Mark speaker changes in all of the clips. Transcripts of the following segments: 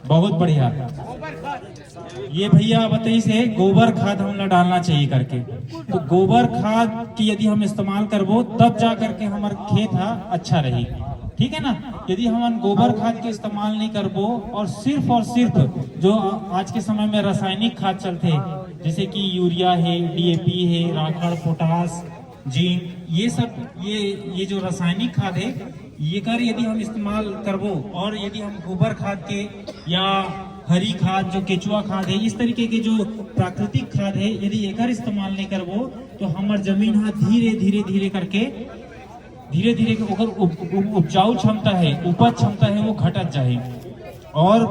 Speaker 1: बहुत बढ़िया। ये भैया बताइए से गोबर खाद हमला डालना चाहिए करके। तो गोबर खाद की यदि हम इस्तेमाल करबो तब जा करके हमार खेत हा अच्छा रही, ठीक है ना। यदि हम गोबर खाद के इस्तेमाल नहीं करबो और सिर्फ जो आज के समय में रासायनिक खाद चलते हैं जैसे कि यूरिया है, डीएपी है, राखड़, पोटास, जिंक, ये सब ये जो रासायनिक खाद है ये कर यदि हम इस्तेमाल करबो और यदि हम गोबर खाद के या हरी खाद जो केचुआ खाद है इस तरीके के जो प्राकृतिक खाद है यदि एकर इस्तेमाल नहीं करबो तो हमार जमीन हा धीरे करके उपजाऊ क्षमता है, उपज क्षमता है वो घटत जाए। और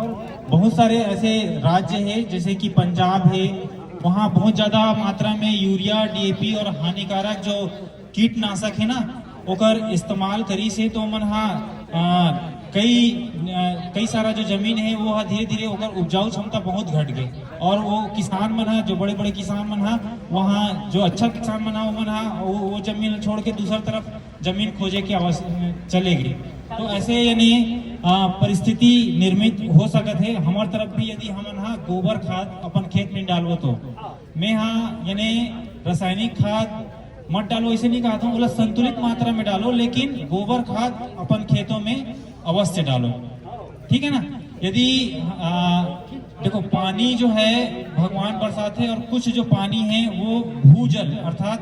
Speaker 1: बहुत सारे ऐसे राज्य है जैसे कि पंजाब है, वहाँ बहुत ज्यादा मात्रा में यूरिया, डीएपी और हानिकारक जो कीटनाशक है ना ओकर इस्तेमाल करी से तो मन कई सारा जो जमीन है वो धीरे ओकर उपजाऊ क्षमता बहुत घट गई। और वो किसान मन जो बड़े किसान मन वहाँ जो अच्छा किसान मन वो जमीन छोड़ के दूसरी तरफ जमीन खोजे की आवश्यकता चलेगी। तो ऐसे यानी परिस्थिति निर्मित हो सकत है। हमार तरफ भी यदि हम गोबर खाद अपन खेत में डालबो तो मैं यानी रासायनिक खाद मत डालो, इसे नहीं कहता हूँ, बोला संतुलित मात्रा में डालो, लेकिन गोबर खाद अपन खेतों में अवश्य डालो, ठीक है ना। यदि देखो पानी जो है भगवान बरसाते और कुछ जो पानी है वो भूजल अर्थात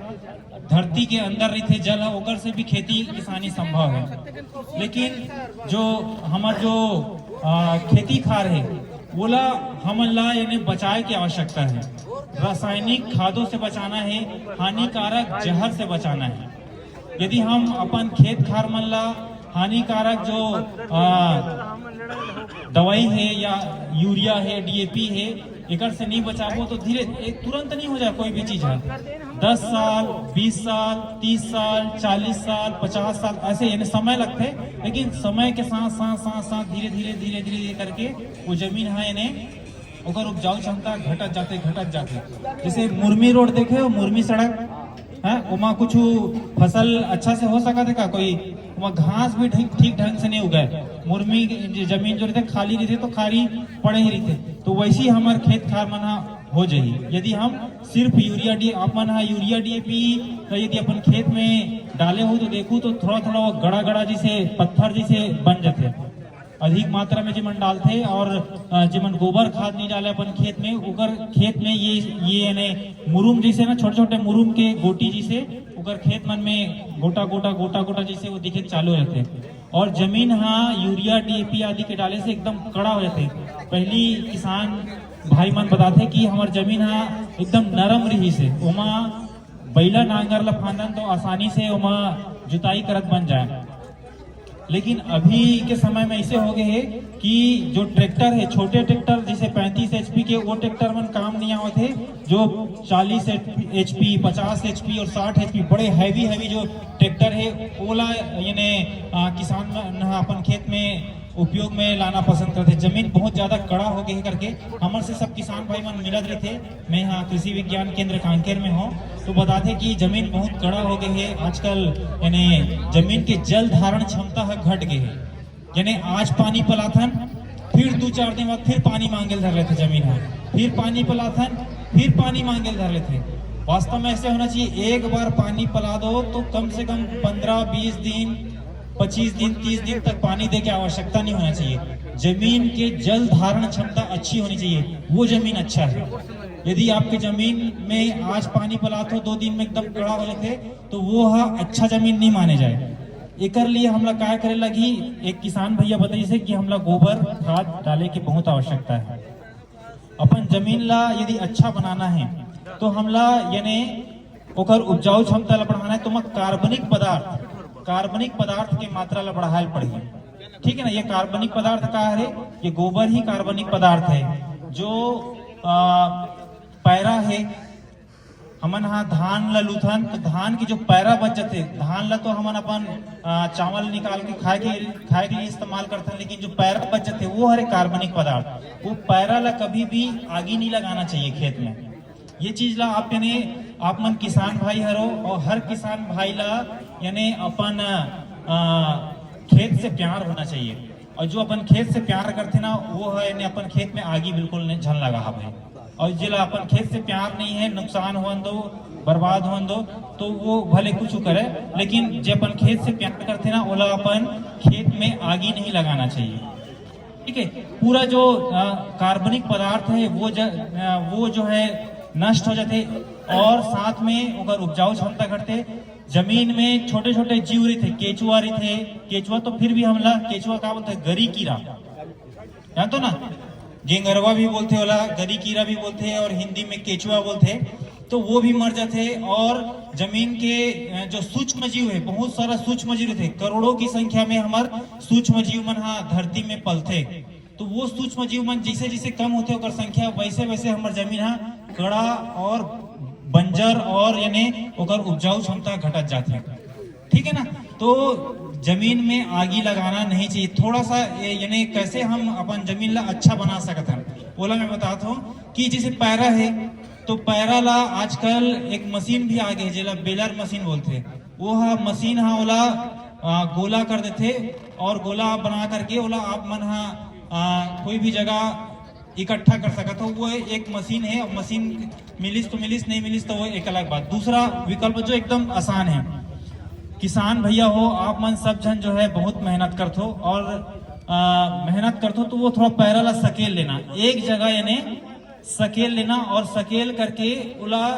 Speaker 1: धरती के अंदर रहते जल है ओकर से भी खेती किसानी संभव है। लेकिन जो हमार जो खेती खार है बोला हमन ला यानी बचाए की आवश्यकता है। रासायनिक खादों से बचाना है, हानिकारक जहर से बचाना है। यदि हम अपन खेत खार मन ला हानिकारक जो दवाई है या यूरिया है, डीएपी है, एकर से नहीं बचाबो तो तुरंत नहीं हो जाए कोई भी चीज है। 10 साल, 20 साल, 30 साल, 40 साल, 50 साल ऐसे यानी समय लगते, लेकिन समय के साथ धीरे करके वो जमीन है यानी ओकर उपजाऊ क्षमता घटत जाते। जैसे मुर्मी रोड देखे हो, मुर्मी सड़क है, वहाँ कुछ फसल अच्छा से हो सका थे का कोई, वहाँ घास भी ठीक ढंग से नहीं उगाए। मुर्मी जमीन जो रहते खाली रहते तो खाली पड़े ही रहते, तो वैसी हमारे खेत खार मना हो जाए। यदि हम सिर्फ यूरिया डीएपी तो यदि अपन खेत में डाले हो तो देखो तो थोड़ा वो गड़ा जैसे पत्थर जैसे बन जाते। अधिक मात्रा में जिमन डालते और जिमन गोबर खाद नहीं डाले अपन खेत में, उगर खेत में ये यानी मुरुम जैसे ना छोटे मुरुम के गोटी जैसे उगर खेत मन में गोटा जैसे वो दिखे चालू रहते। और जमीन यूरिया डीएपी आदि के डाले से एकदम कड़ा हो जाते। पहली किसान भाई मन बताते कि हमार जमीन एकदम नरम रही से, उमा बैला नांगर ला फांदन तो आसानी से उमा जुताई करत बन जाए। लेकिन अभी के समय में ऐसे हो गए है कि जो ट्रैक्टर है, छोटे ट्रैक्टर जैसे 35 एचपी के, वो ट्रैक्टर मन काम नहीं आवत है। जो 40 एचपी, 50 एचपी और 60 एचपी बड़े हैवी जो ट्रैक्टर है ओला यानी किसान अपन खेत में उपयोग में लाना पसंद करते। जमीन बहुत ज्यादा कड़ा हो गई करके हमर से सब किसान भाई मन मिलत रहे थे। मैं यहाँ कृषि विज्ञान केंद्र कांकेर में हूँ तो बताते कि जमीन बहुत कड़ा हो गई है आजकल, यानी जमीन के जल धारण क्षमता घट गई है। यानी आज पानी पलाथन, फिर 2-4 दिन बाद फिर पानी मांगे धर लेते जमीन है, फिर पानी पलाथन, फिर पानी मांगे धर लेते। वास्तव में ऐसे होना चाहिए, एक बार पानी पिला दो तो कम से कम 15-20 दिन, 25 दिन, 30 दिन तक पानी दे के आवश्यकता नहीं होना चाहिए। जमीन के जल धारण क्षमता अच्छी होनी चाहिए, वो जमीन अच्छा है। यदि आपके जमीन में आज पानी पिलाते हो 2 दिन में एकदम कड़ा हो जाते तो वो अच्छा जमीन नहीं माने जाए। एकर लिए हमला क्या करे लगी, एक किसान भैया बताइए से कि हमला गोबर खाद डाले की बहुत आवश्यकता है। अपन जमीन ला यदि अच्छा बनाना है तो हमला यानी ओकर उपजाऊ क्षमता ला बढ़ाना है तो कार्बनिक पदार्थ की मात्रा ला बढ़ाए पड़ेगी, ठीक है ना। ये कार्बनिक पदार्थ का है, ये गोबर ही कार्बनिक पदार्थ है। जो पैरा है हमन धान ला लुथन तो धान की जो पैरा बच जाते, धान ला तो हमन अपन चावल निकाल के खाए के लिए इस्तेमाल करते हैं, लेकिन जो पैरा बच जाते वो है कार्बनिक पदार्थ। वो पैरा ला कभी भी आगे नहीं लगाना चाहिए खेत में। ये चीज ला आप मन किसान भाई हरो और हर किसान भाई ला यानी अपन खेत से प्यार होना चाहिए। और जो अपन खेत से प्यार करते ना वो है यानी अपन खेत में आगी बिल्कुल नहीं झन लगा भाई। और जिला अपन खेत से प्यार नहीं है, नुकसान हो दो, बर्बाद हो दो, तो वो भले कुछ करे, लेकिन जब अपन खेत से प्यार करते ना ओला अपन खेत में आगी नहीं लगाना चाहिए। ठीक है, पूरा जो कार्बनिक पदार्थ है वो जो है नष्ट हो जाते और साथ में अगर उपजाऊ क्षमता घटते। जमीन में छोटे छोटे जीव रहे थे, केचुआ रहे थे, केचुआ तो फिर भी हमला केचुआ का बोलते गरी कीड़ा, जान तो ना, गेंगरवा भी बोलते होला, गरी कीड़ा भी बोलते हैं और हिंदी में केचुआ बोलते हैं, तो वो भी मर जाते। और जमीन के जो सूक्ष्म जीव है, बहुत सारा सूक्ष्म जीव थे, करोड़ों की संख्या में हमारे सूक्ष्म जीव मन धरती में पलते, तो वो सूक्ष्म जीव मन जैसे जैसे कम होते ओकर संख्या वैसे वैसे हमारे जमीन कड़ा और बंजर और यानी ओकर उपजाऊ क्षमता घटत जाती है। ठीक है ना, तो जमीन में आगी लगाना नहीं चाहिए। थोड़ा सा यानी कैसे हम अपन जमीन ला अच्छा बना सकते हैं बोला मैं बताता हूँ कि जैसे पैरा है, तो पैरा ला आजकल एक मशीन भी आ गई है जिला बेलर मशीन बोलते, वो मशीन ओला गोला कर देते और गोला बना करके ओला आप मन कोई भी जगह इकट्ठा कर सकते हो। वो एक मशीन है, मशीन मिलिस तो मिलिस, नहीं मिलिस तो वो एक अलग बात। दूसरा विकल्प जो एकदम आसान है, किसान भैया हो आप मन सब जन जो है बहुत मेहनत करते हो और मेहनत करते हो, तो वो थोड़ा पैरा ला सकेल लेना एक जगह, यानी सकेल लेना और सकेल करके उला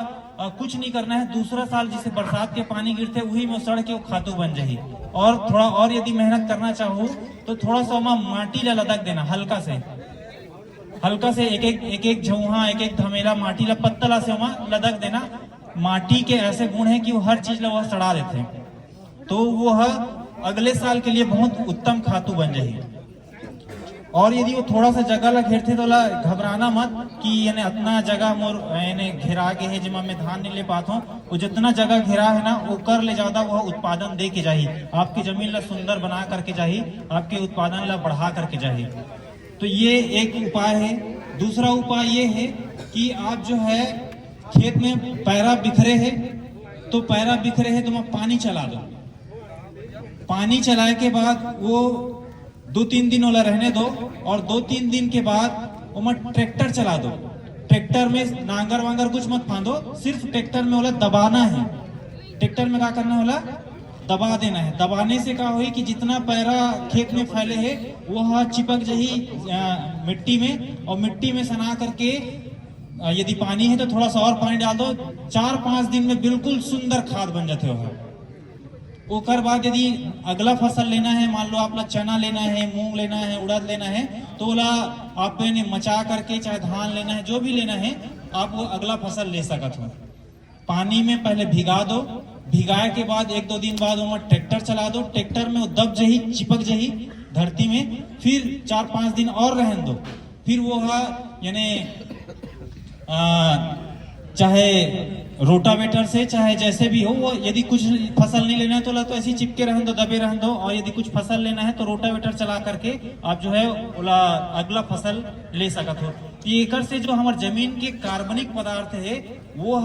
Speaker 1: कुछ नहीं करना है। दूसरा साल जिसे बरसात के पानी गिरते वही में सड़ के वो खातू बन जाए। और थोड़ा और यदि मेहनत करना चाहो तो थोड़ा सा माटी ला लदक देना, हल्का से एक एक झुहा एक एक धमेला माटी ला पत्तला से वहां लदक देना। माटी के ऐसे गुण है कि वो हर चीज ला वह सड़ा देते हैं, तो वो अगले साल के लिए बहुत उत्तम खातू बन जाए। और यदि वो थोड़ा सा जगह ला घेरते तो ला घबराना मत कि यानी इतना जगह मोर यानी घेरा के है जिमा मैं धान नहीं ले पाता हूँ। वो जितना जगह घेरा है ना वो कर ले ज्यादा वह उत्पादन दे के चाहिए, आपकी जमीन ला सुंदर बना करके चाहिए, आपके उत्पादन ला बढ़ा करके चाहिए। तो ये एक उपाय है। दूसरा उपाय ये है कि आप जो है खेत में पैरा बिखरे है, तो पैरा बिखरे है तो वहां पानी चला दो। पानी चलाए के बाद वो 2-3 दिन वाला रहने दो और 2-3 दिन के बाद वो मत ट्रैक्टर चला दो। ट्रैक्टर में नांगर वांगर कुछ मत फांदो, सिर्फ ट्रैक्टर में वाला दबाना है। ट्रैक्टर में क्या करना वाला दबा देना है। दबाने से क्या हुई कि जितना पैरा खेत में फैले है वो चिपक जही मिट्टी में, और मिट्टी में सना करके यदि पानी है तो थोड़ा सा और पानी डाल दो, 4-5 दिन में बिल्कुल सुंदर खाद बन जाते हो। ओकर बाद यदि अगला फसल लेना है, मान लो आपला चना लेना है, मूंग लेना है, उड़द लेना है, तो ओला आपने मचा करके चाहे धान लेना है, जो भी लेना है आप वो अगला फसल ले सकते हो। पानी में पहले भिगा दो, भिगाए के बाद 1-2 दिन बाद वो ट्रैक्टर चला दो, ट्रैक्टर में वो दब जही चिपक जही धरती में, फिर 4-5 दिन और रहने दो, फिर वो यानी चाहे रोटावेटर से चाहे जैसे भी हो, वो यदि कुछ फसल नहीं लेना है तो ऐसे ही चिपके रहने दो, दबे रहने दो, और यदि कुछ फसल लेना है तो रोटावेटर चला करके आप जो है अगला फसल ले सकते हो। एकर से जो हमारे जमीन के कार्बनिक पदार्थ है वो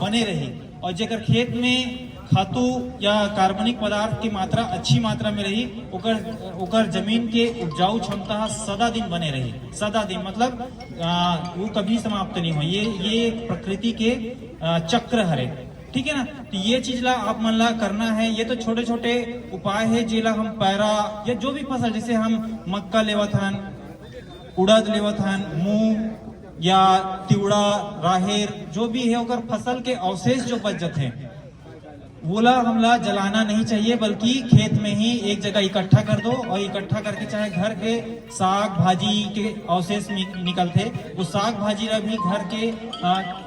Speaker 1: बने रही, और जेकर खेत में खातू या कार्बनिक पदार्थ की मात्रा अच्छी मात्रा में रही, ओकर जमीन के उपजाऊ क्षमता सदा दिन बने रही। सदा दिन मतलब वो कभी समाप्त नहीं हो। ये प्रकृति के चक्र हरे। ठीक है ना, तो ये चीज ला आप मन ला करना है। ये तो छोटे छोटे उपाय है जिला हम पैरा या जो भी फसल, जैसे हम मक्का लेवत हन, उड़द लेवत हन, मूंग या तिवड़ा राहेर जो भी है, ओकर फसल के अवशेष जो बच जाते हैं बोला हमला जलाना नहीं चाहिए, बल्कि खेत में ही एक जगह इकट्ठा कर दो, और इकट्ठा करके चाहे घर के साग भाजी के अवशेष निकलते, उस साग भाजी ला भी घर के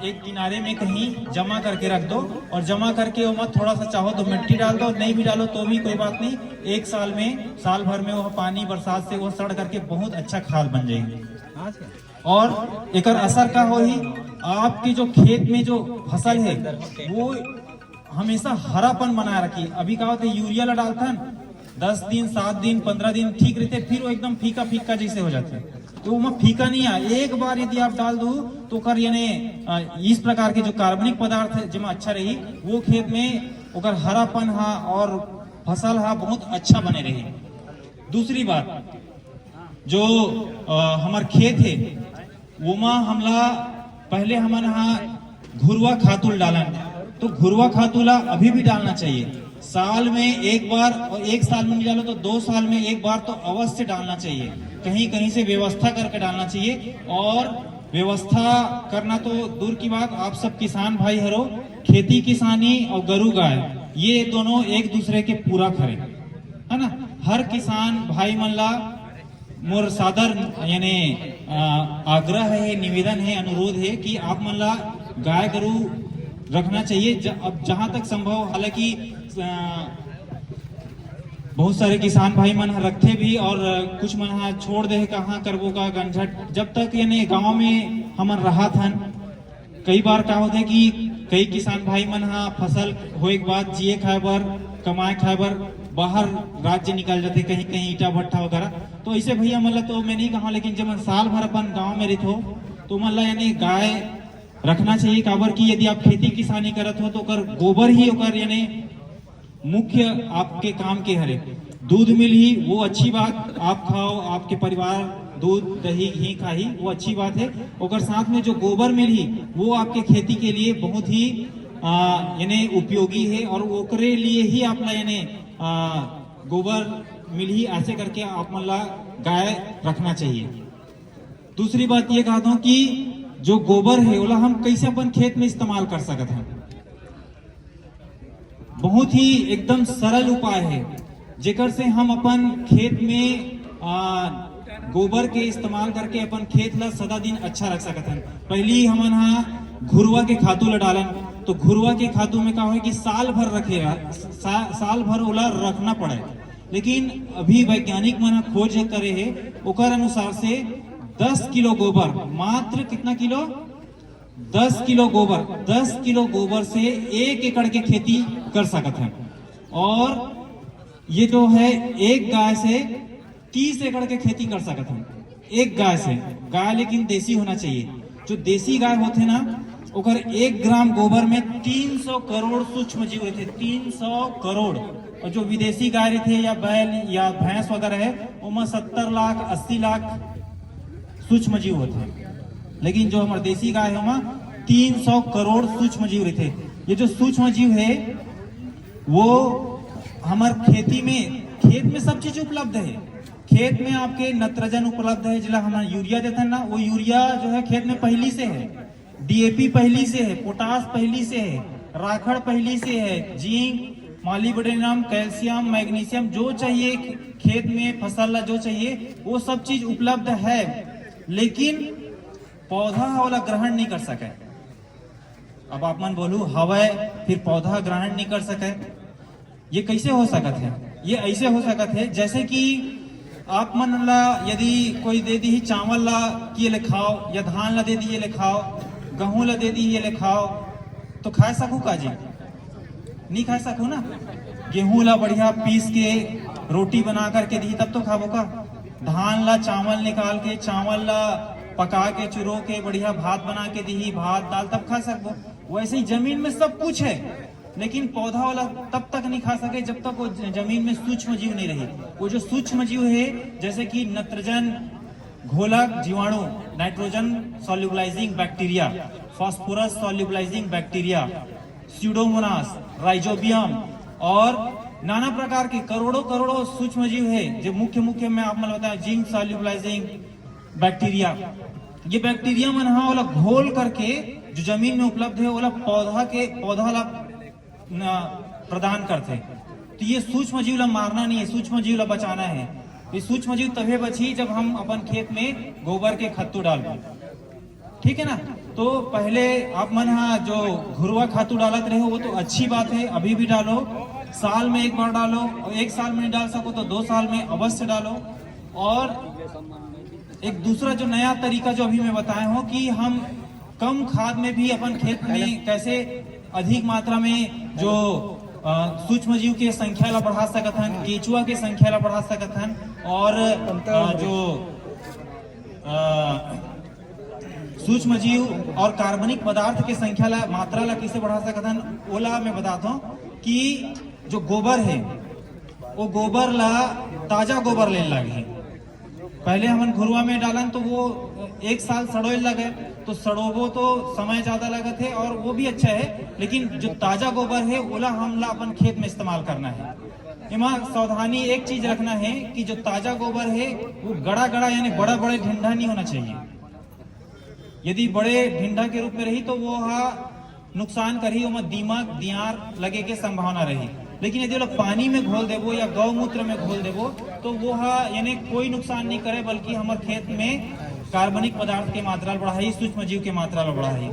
Speaker 1: एक किनारे में कहीं जमा करके रख दो, और जमा करके वो मत थोड़ा सा चाहो तो मिट्टी डाल दो, नहीं भी डालो तो भी कोई बात नहीं। एक साल भर में वो पानी बरसात से वो सड़ करके बहुत अच्छा खाद बन जाएगी। और एक असर का हो ही आपकी जो खेत में जो फसल है वो हमेशा हरापन बनाए रखी। अभी क्या होता है यूरिया ला डालता है 10 दिन 7 दिन 15 दिन ठीक रहते, फिर वो एकदम फीका फीका जैसे हो जाते हैं, तो वो फीका नहीं है। एक बार यदि आप डाल दो तो कर यानी इस प्रकार के जो कार्बनिक पदार्थ है जिसमें अच्छा रही, वो खेत में ओकर हरापन और फसल बहुत अच्छा बने रही। दूसरी बात जो हमार खेत है वो में हमला पहले हमन यहाँ घुरवा खातुल डालन, तो घुरवा खातुला अभी भी डालना चाहिए। साल में एक बार, और एक साल में नहीं डालो तो 2 साल में एक बार तो अवश्य डालना चाहिए। कहीं कहीं से व्यवस्था करके डालना चाहिए। और व्यवस्था करना तो दूर की बात, आप सब किसान भाई हरो, खेती किसानी और गरु गाय ये दोनों एक दूसरे के पूरा करें, है ना। हर किसान भाई मन ला मोर सादर यानी आग्रह है, निवेदन है, अनुरोध है कि आप मन ला गाय गरु रखना चाहिए। अब जहां तक संभव, हालांकि बहुत सारे किसान भाई मन रखते भी और कुछ मन छोड़ दे, कहाँ करबो का गंझट। जब तक यानी गांव में हमन रहा थन, कई बार का होते कि कई किसान भाई मन फसल होए के बाद जिए खाए बर, कमाए खाए बर बाहर राज्य निकल जाते, कहीं कहीं ईटा भट्ठा वगैरह। तो ऐसे भैया मतलब तो मैं नहीं कहा, लेकिन जब साल भर अपन गांव में रहते हो तो मतलब यानी गाय रखना चाहिए। काबर की यदि आप खेती किसानी करत हो तो कर गोबर ही ओकर यानी मुख्य आपके काम के हरे। दूध मिल ही वो अच्छी बात, आप खाओ, आपके परिवार दूध दही घी खाही, वो अच्छी बात है। और साथ में जो गोबर मिल ही वो आपके खेती के लिए बहुत ही यानी उपयोगी है, और ओकरे लिए ही आपला यानी गोबर मिल ही, ऐसे करके आप मन ला गाय रखना चाहिए। दूसरी बात ये कहता हूँ कि जो गोबर है ओला हम कैसे अपन खेत में इस्तेमाल कर सकते हैं। बहुत ही एकदम सरल उपाय है जेकर से हम अपन खेत में गोबर के इस्तेमाल करके अपन खेत ला सदा दिन अच्छा रख सकते हैं। पहली हमन घुरवा के खातू ला डालन, तो घुरवा के खातू में का हो कि साल भर रखेगा, साल भर ओला रखना पड़े। लेकिन अभी वैज्ञानिक मन खोज करे है, ओकर अनुसार से 10 किलो गोबर, मात्र कितना किलो, 10 किलो गोबर, 10 किलो गोबर से 1 एकड़ के खेती कर सकते हैं। और ये जो है एक गाय से 30 एकड़ के खेती कर सकते हैं, एक गाय से। गाय लेकिन देसी होना चाहिए। जो देसी गाय होते ना, ओकर 1 ग्राम गोबर में 300 करोड़ सूक्ष्म जीव रहते, 300 करोड़। और जो विदेशी गाय रहते या बैल या भैंस वगैरह है, उनमें 70 लाख 80 लाख सूक्ष्म जीव होते हैं। लेकिन जो हमारे देसी गाय है वहाँ 300 करोड़ सूक्ष्म जीव रहते। ये जो सूक्ष्म जीव है वो हमारे खेती में, खेत में सब चीज उपलब्ध है। खेत में आपके नत्रजन उपलब्ध है, जिला हमारा यूरिया देते हैं ना, वो यूरिया जो है खेत में पहली से है, डीएपी पहली से है, पोटास पहली से है, राखड़ पहली से है, जिंक, मॉलिब्डेनम, कैल्शियम, मैग्नीशियम, जो चाहिए खेत में फसल ला जो चाहिए वो सब चीज उपलब्ध है। लेकिन पौधा वाला ग्रहण नहीं कर सके। अब आप मन बोलू हवा फिर पौधा ग्रहण नहीं कर सके, ये कैसे हो सकत है? ये ऐसे हो सकत है जैसे कि आप मन ला यदि कोई दे दी चावल ला कि ये ले खाओ, या धान ला दे दी ये ले खाओ, गेहूं ला दे दी ये ले खाओ, तो खा सकू का जी? नहीं खा सकू ना। गेहूं ला बढ़िया पीस के रोटी बना करके दी तब तो खाबो का। धान ला चावल निकाल के, चावल ला पका के चुरो के बढ़िया भात बना के दी, भात दाल तब खा सकबो। वैसे ही जमीन में सब कुछ है, लेकिन पौधा वाला तब तक नहीं खा सके जब तक वो जमीन में सूक्ष्म जीव नहीं रहे। वो जो सूक्ष्म जीव है जैसे कि नत्रजन घोलक जीवाणु, nitrogen solubilising bacteria, phosphorus solubilising bacteria, pseudomonas, rhizobium और नाना प्रकार के करोड़ों करोड़ों सूक्ष्म जीव है। जो मुख्य मुख्य में आप मन बताया जिंक सॉल्युबलाइजिंग बैक्टीरिया, ये बैक्टीरिया मन वाला घोल करके जो जमीन में उपलब्ध है वाला पौधा ला प्रदान करते। तो ये सूक्ष्म जीव ला मारना नहीं है, सूक्ष्म जीव ला बचाना है। ये सूक्ष्म जीव तभी बची जब हम अपन खेत में गोबर के खत्तू डालबो, ठीक है ना। तो पहले आप मन जो घुरवा खातू डालत रहे हो वो तो अच्छी बात है, अभी भी डालो, साल में एक बार डालो, और 1 साल में नहीं डाल सको तो 2 साल में अवश्य डालो। और एक दूसरा जो नया तरीका जो अभी मैं बताया हूँ कि हम कम खाद में भी अपन खेत में कैसे अधिक मात्रा में जो सूक्ष्म जीव के संख्या ला बढ़ा सकत हन, केचुआ के संख्या ला बढ़ा सकत हन, और जो सूक्ष्म जीव और कार्बनिक पदार्थ के संख्या ला मात्रा ला कैसे बढ़ा सकत हन, ओला मैं बताता हूँ कि जो गोबर है वो गोबर ला ताजा गोबर लेने लगे। पहले हमन घुरुआ में डालन तो वो 1 साल सड़ोए लगे, तो सड़ोबो तो समय ज्यादा लगा थे और वो भी अच्छा है, लेकिन जो ताजा गोबर है ओला हमला अपन खेत में इस्तेमाल करना है। इमा सावधानी एक चीज रखना है कि जो ताजा गोबर है वो गड़ा गड़ा यानी बड़ा बड़े ढिंढा नहीं होना चाहिए। यदि बड़े ढिंढा के रूप में रही तो वो नुकसान करी, वो दीमक दियार लगे के संभावना रही। लेकिन यदि लोग पानी में घोल देवो या गौमूत्र में घोल देवो तो वो यानी कोई नुकसान नहीं करे, बल्कि हमारे खेत में कार्बनिक पदार्थ की मात्रा बढ़ाई, सूक्ष्म जीव की मात्रा बढ़ाई।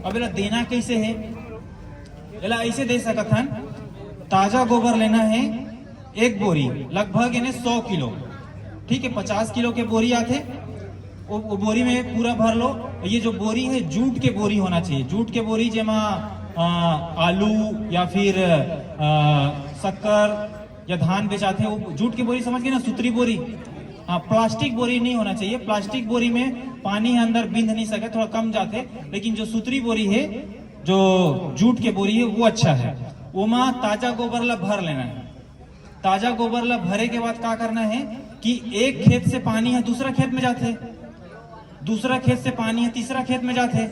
Speaker 1: अब इला देना कैसे है, इला ऐसे दे सकत हन। ताजा गोबर लेना है 1 बोरी लगभग यानी 100 किलो, ठीक है। 50 किलो के बोरी आते, वो बोरी में पूरा भर लो। ये जो बोरी है जूट के बोरी होना चाहिए, जूट के बोरी जेमा आलू या फिर शक्कर या धान बेचाते हैं, वो जूट की बोरी समझ गए ना, सुतरी बोरी। हाँ, प्लास्टिक बोरी नहीं होना चाहिए। प्लास्टिक बोरी में पानी अंदर बिंध नहीं सके, थोड़ा कम जाते, लेकिन जो सुतरी बोरी है, जो जूट के बोरी है वो अच्छा है। वो माँ ताजा गोबर ला भर लेना है। ताजा गोबर ला भरे के बाद क्या करना है कि एक खेत से पानी है दूसरा खेत में जाते, दूसरा खेत से पानी है तीसरा खेत में जाते।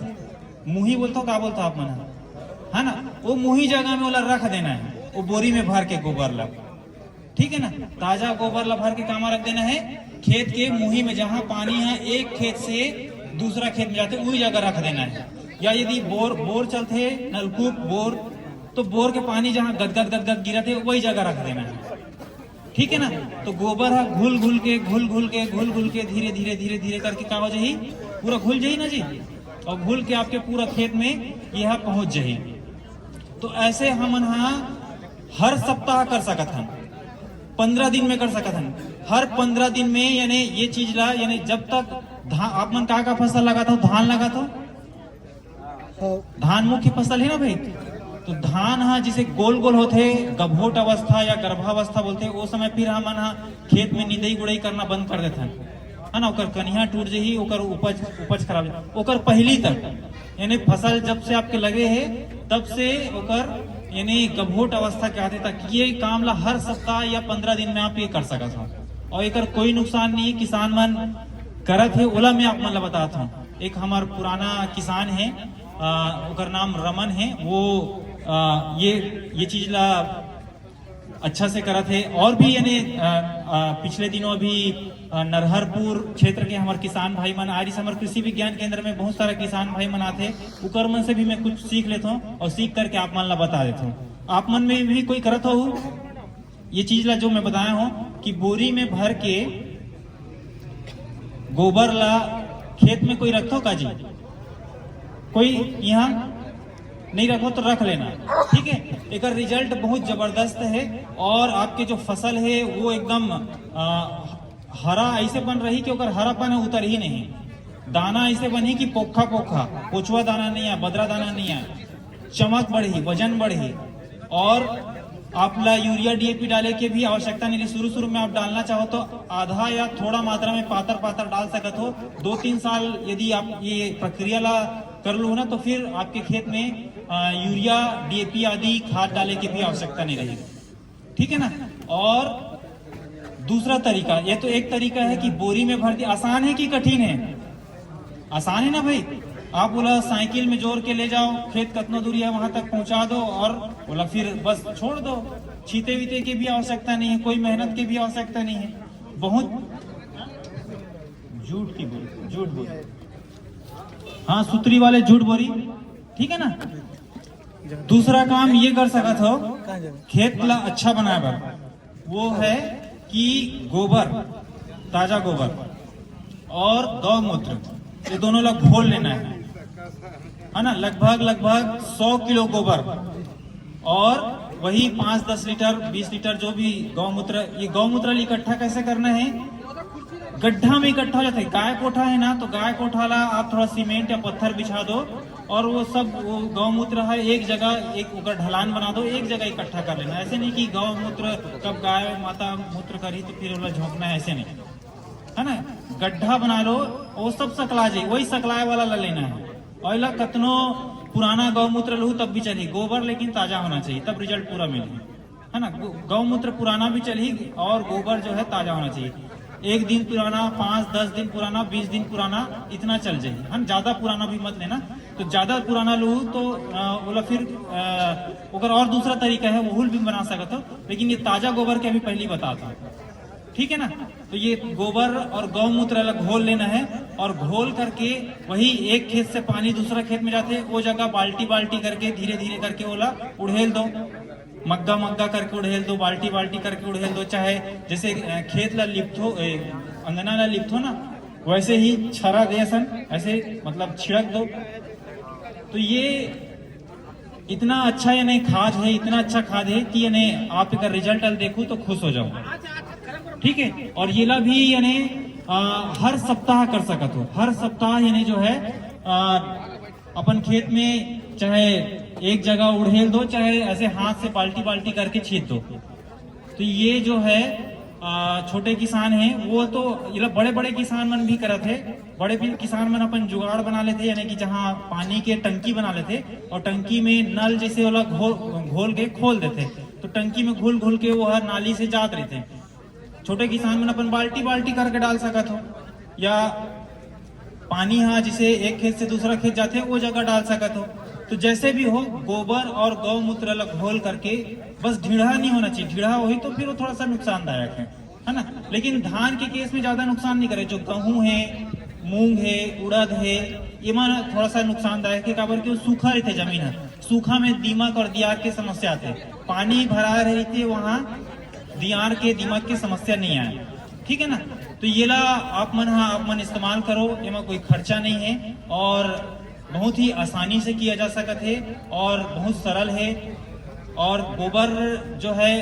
Speaker 1: मुही बोलता हो, क्या बोलता आप मना, है ना, वो मुही जगह में वाला रख देना है, वो बोरी में भर के गोबर ला, ठीक है ना। ताजा गोबर ला भर के कामा रख देना है खेत के मुही में, जहां पानी है एक खेत से दूसरा खेत में जाते वही जगह रख देना है। या यदि बोर चलते नलकूप बोर, तो बोर के पानी जहां गदगद गदगद गिरते वही जगह रख देना है, ठीक है ना। तो गोबर है घुल घुल के धीरे धीरे धीरे धीरे करके क्या हो जाही, पूरा घुल जाही ना जी, और घुल के आपके पूरा खेत में यह पहुंच जाही। तो ऐसे हम हर सप्ताह कर सकत हन, 15 दिन में कर सकत हन। हर 15 दिन में यानी ये चीज ला, यानी जब तक आप मन का फसल लगाता हो, धान लगाता हो, धान मुख्य फसल है ना भाई। तो धान जिसे गोल गोल होते गभोट अवस्था या गर्भावस्था बोलते, वो समय फिर हम खेत में निंदाई गुड़ाई करना बंद कर देते है ना। ओकर कनिया टूट जाही, ओकर उपज खराब, ओकर पहली तक यानी फसल जब से आपके लगे है तब से ओकर यानी गभोट अवस्था के आते तक ये काम ला हर सप्ताह या 15 दिन में आप ये कर सकते हो। और एक कोई नुकसान नहीं, किसान मन करत है, ओला मैं आप मन ला बताता हूँ। एक हमार पुराना किसान है, ओकर नाम रमन है, वो ये चीज ला अच्छा से करत है। और भी यानी पिछले दिनों अभी नरहरपुर क्षेत्र के हमारे किसान भाई मन आज हमारे कृषि विज्ञान केंद्र में बहुत सारे किसान भाई मन आते, उकर मन से भी मैं कुछ सीख लेता हूँ और सीख करके आप मन ला बता देता हूँ। आप मन में भी कोई करत हो ये चीज ला जो मैं बताया हूँ कि बोरी में भर के गोबर ला खेत में कोई रखो का जी, कोई यहाँ नहीं रखो तो रख लेना, ठीक है। एक रिजल्ट बहुत जबरदस्त है और आपके जो फसल है वो एकदम हरा ऐसे बन रही कि ओकर हरापन उतर ही नहीं, दाना ऐसे बनी कि पोखा पोखा, पोचुआ दाना नहीं है, बदरा दाना नहीं है, चमक बढ़ी, वजन बढ़ी। और आप ला यूरिया डीएपी डाले के भी आवश्यकता नहीं, शुरू में आप डालना चाहो तो आधा या थोड़ा मात्रा में पातर पातर डाल सकते हो। 2-3 साल यदि आप ये प्रक्रिया ला कर लो ना तो फिर आपके खेत में यूरिया डीएपी आदि खाद डाले की भी आवश्यकता नहीं रहेगी, ठीक है ना। और दूसरा तरीका, ये तो एक तरीका है कि बोरी में भर दी। आसान है कि कठिन है? आसान है ना भाई। आप बोला साइकिल में जोड़ के ले जाओ, खेत कितना दूरी है वहां तक पहुंचा दो और बोला फिर बस छोड़ दो। छीते वीते की भी आवश्यकता नहीं है, कोई मेहनत की भी आवश्यकता नहीं है। बहुत झूठ बोरी, हाँ सुतरी वाले झूठ बोरी, ठीक है ना। दूसरा काम ये कर सकत हो खेत ला अच्छा बनाए बर, वो है कि गोबर, ताजा गोबर और गौमूत्र, ये दोनों ला घोल लेना है ना। लगभग 100 किलो गोबर और वही 5-10 लीटर 20 लीटर जो भी गौमूत्र। ये गौमूत्र इकट्ठा कैसे करना है? गड्ढा में इकट्ठा हो जाता है। गाय कोठा है ना, तो गाय कोठा ला आप थोड़ा सीमेंट या पत्थर बिछा दो और वो सब वो गौमूत्र है एक जगह, एक ऊपर ढलान बना दो, एक जगह इकट्ठा कर लेना। ऐसे नहीं कि गौमूत्र कब गाय माता मूत्र करी तो फिर वाला झोंकना है, ऐसे नहीं, है ना। गड्ढा बना लो, वो सब सकला जाए, वही सकलाए वाला ला लेना है। और ला कतनो पुराना गौमूत्र लू तब भी चली, गोबर लेकिन ताजा होना चाहिए, तब रिजल्ट पूरा मिले, है ना। गौमूत्र पुराना भी चली और गोबर जो है ताजा होना चाहिए। 1 दिन पुराना, 5-10 दिन पुराना, 20 दिन पुराना, इतना चल जाए। हम ज्यादा पुराना भी मत लेना। तो ज्यादा पुराना लो तो बोला फिर अगर और दूसरा तरीका है वहुल भी बना सकते हो, लेकिन ये ताजा गोबर के अभी पहले बताता हूँ, ठीक है ना। तो ये गोबर और गौमूत्र अलग घोल लेना है, और घोल करके वही एक खेत से पानी दूसरा खेत में जाते, वो जगह बाल्टी बाल्टी करके धीरे धीरे करके ओला उड़ेल दो, मग्गा मग्गा करके उड़ेल दो, बाल्टी बाल्टी करके उड़ेल दो। चाहे जैसे खेत ला लिपथो, अंगना ला लिपथो ना, वैसे ही छरा दे सन, ऐसे मतलब छिड़क दो। तो ये इतना अच्छा यानी खाद है, इतना अच्छा खाद है कि यानी आप अगर रिजल्ट देखो तो खुश हो जाओ, ठीक है। और ये ला भी यानी हर सप्ताह कर सकते हो, हर सप्ताह यानी जो है अपन खेत में चाहे एक जगह उड़ेल दो, चाहे ऐसे हाथ से बाल्टी बाल्टी करके छीट दो। तो ये जो है छोटे किसान हैं वो तो ये बड़े बड़े किसान मन भी करत है। बड़े भी किसान मन अपन जुगाड़ बना लेते, यानी कि जहाँ पानी के टंकी बना लेते, और टंकी में नल जैसे वाला घोल के खोल देते, तो टंकी में घुल घुल के वो हर नाली से जात रहते। छोटे किसान मन अपन बाल्टी बाल्टी करके डाल सकत हो, या पानी हाँ जिसे एक खेत से दूसरा खेत जाते वो जगह डाल सकत हो। तो जैसे भी हो गोबर और गौमूत्र अलग घोल करके, बस ढीढ़ा नहीं होना चाहिए, ढीढ़ा हो तो फिर वो थोड़ा सा नुकसानदायक है ना। लेकिन धान के केस में ज्यादा नुकसान नहीं करे। जो गेहूं है, मूंग है, उड़द है, ये माना थोड़ा सा नुकसानदायक है, काबर कि सूखा रहते जमीन है, सूखा में दीमक और दियार के समस्या आते। पानी भरा रहते वहाँ दियार के दिमक की समस्या नहीं आए, ठीक है ना। तो ये ला आप मन इस्तेमाल करो, इसमें कोई खर्चा नहीं है, और बहुत ही आसानी से किया जा सकता है, और बहुत सरल है। और गोबर जो है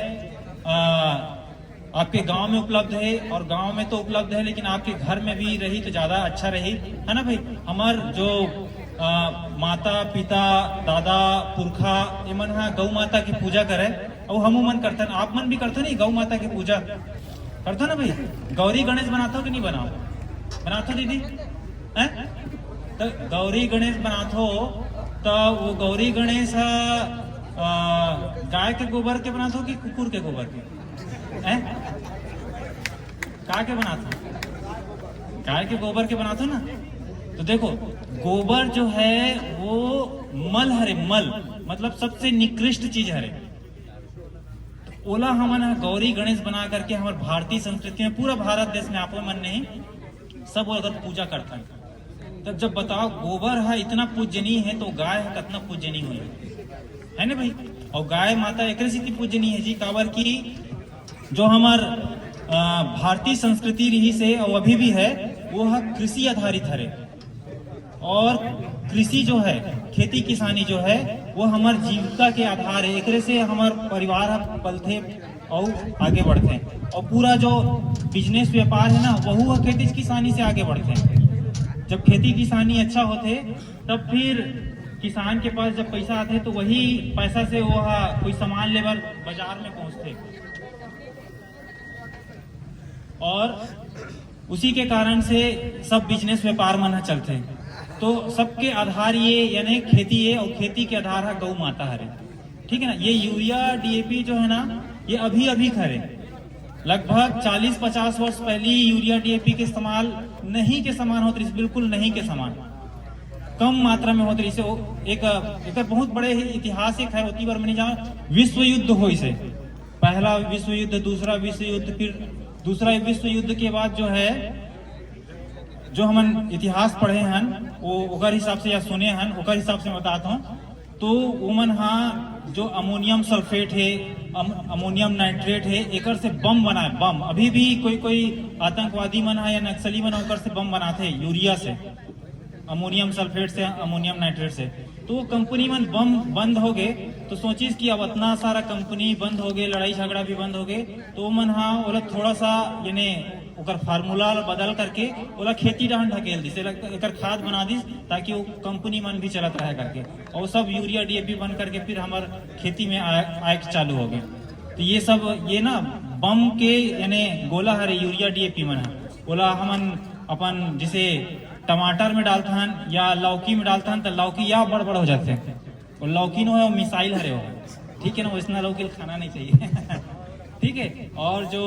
Speaker 1: आपके गांव में उपलब्ध है, और गांव में तो उपलब्ध है, लेकिन आपके घर में भी रही तो ज्यादा अच्छा रही, है ना भाई। हमार जो माता पिता दादा पुरखा ये मन गौ माता की पूजा करे, और हम मन करते, आप मन भी करते नहीं गौ माता की पूजा करते ना भाई। गौरी गणेश बनाते हो कि नहीं बनाओ? बनाते हो दीदी? है तो गौरी गणेश बनाते हो, तो वो गौरी गणेश गाय के गोबर के बनाते हो कि कुकुर के गोबर के? का के बनाते हो? गाय के गोबर के बनाते हो ना। तो देखो गोबर जो है वो मल हरे, मल मतलब सबसे निकृष्ट चीज हरे। तो ओला हमन गौरी गणेश बना करके हमारे भारतीय संस्कृति में, पूरा भारत देश में आप मन नहीं सब अगर पूजा करता है, तब जब बताओ गोबर है इतना पूजनीय है, तो गाय है कितना पूजनीय हुई है ना भाई। और गाय माता एक पूजनीय है जी, काबर की जो हमार भारतीय संस्कृति रही से और अभी भी है, वो है कृषि आधारित है। और कृषि जो है, खेती किसानी जो है, वो हमार जीविका के आधार है। एक से हमार परिवार पलते और आगे बढ़ते हैं, और पूरा जो बिजनेस व्यापार है ना, वह खेती किसानी से आगे बढ़ते हैं। जब खेती किसानी अच्छा होते, तब फिर किसान के पास जब पैसा आते, तो वही पैसा से वो कोई सामान लेवल बाजार में पहुंचते, और उसी के कारण से सब बिजनेस व्यापार मन चलते हैं। तो सबके आधार ये यानी खेती है, और खेती के आधार है गौ माता है, ठीक है ना। ये यूरिया डीएपी जो है ना, ये अभी अभी करे, लगभग 40-50 वर्ष पहले यूरिया डीएपी के इस्तेमाल नहीं के समान होते, बिल्कुल नहीं के समान, कम मात्रा में होते। इसे एक बहुत बड़े ऐतिहासिक है, होती बार मैंने जहाँ विश्व युद्ध हो, इसे पहला विश्व युद्ध, दूसरा विश्व युद्ध, फिर दूसरा विश्व युद्ध के बाद जो है, जो हम इतिहास पढ़े हैं वो ओकर हिसाब से या सुने हैं ओकर हिसाब से बताता हूँ। तो उमन हाँ जो अमोनियम सल्फेट है, अमोनियम नाइट्रेट है, एकर से बम बनाए, बम अभी भी कोई आतंकवादी मन है या नक्सली मन ओकर से बम बनाते हैं, यूरिया से, अमोनियम सल्फेट से, अमोनियम नाइट्रेट से। तो कंपनी मन बम बंद हो गए, तो सोचिस कि अब इतना सारा कंपनी बंद हो गए, लड़ाई झगड़ा भी बंद हो गए, तो मन हाँ ओला थोड़ा सा यानी ओकर फार्मूला बदल करके ओला खेती डाहन ढकेल दिस, एकर खाद बना दिस, ताकि वो कंपनी मन भी चलत रहे करके, और सब यूरिया डीएपी बन करके फिर हमार खेती में आए चालू हो गए। तो ये सब ये ना बम के यानी गोला हरे यूरिया डीएपी मन है, ओला हमन अपन जिसे टमाटर में डालते हैं या लौकी में डालते हैं, तो लौकी या बड़ बड़ हो जाते हैं, और लौकी नो है मिसाइल हरे हो, ठीक है ना, वैसा लौकी खाना नहीं चाहिए ठीक है। और जो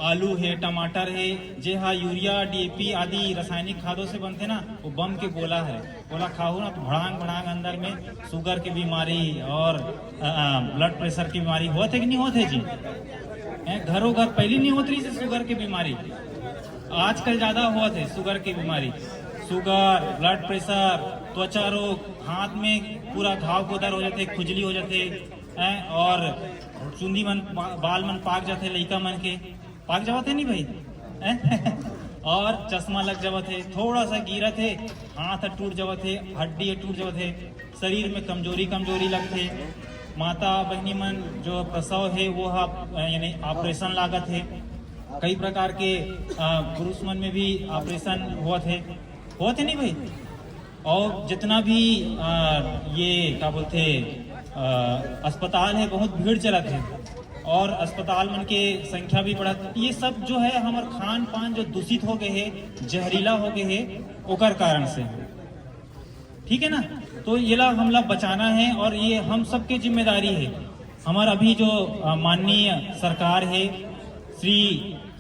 Speaker 1: आलू है, टमाटर है, जे हाँ यूरिया डीएपी आदि रासायनिक खादों से बनते ना, वो बम के गोला है। गोला खाओ ना तो भड़ांग भड़ांग अंदर में शुगर की बीमारी और ब्लड प्रेशर की बीमारी होते कि नहीं होते जी? घरों घर पहले नहीं होती थी शुगर की बीमारी, आजकल ज्यादा हुआ थे शुगर की बीमारी। शुगर, ब्लड प्रेशर, त्वचा रोग, हाथ में पूरा घाव गोदर हो जाते, खुजली हो जाते हैं, और चुंदी मन बाल मन पाक जाते, लइका मन के पाक जाते नहीं भाई और चश्मा लग जाते, थोड़ा सा गिरा थे हाथ टूट जाते, हड्डी टूट जाते, शरीर में कमजोरी कमजोरी लगते। माता बहनी मन जो प्रसव है वो यानी ऑपरेशन लागत है, कई प्रकार के पुरुष मन में भी ऑपरेशन हुआ थे नहीं भाई। और जितना भी ये क्या बोलते अस्पताल है बहुत भीड़ चलत है, और अस्पताल मन के संख्या भी बढ़त। ये सब जो है हमार खान पान जो दूषित हो गए है, जहरीला हो गए है, ओकर कारण से, ठीक है ना। तो ये ला हमला बचाना है और ये हम सबके जिम्मेदारी है। हमारा अभी जो माननीय सरकार है श्री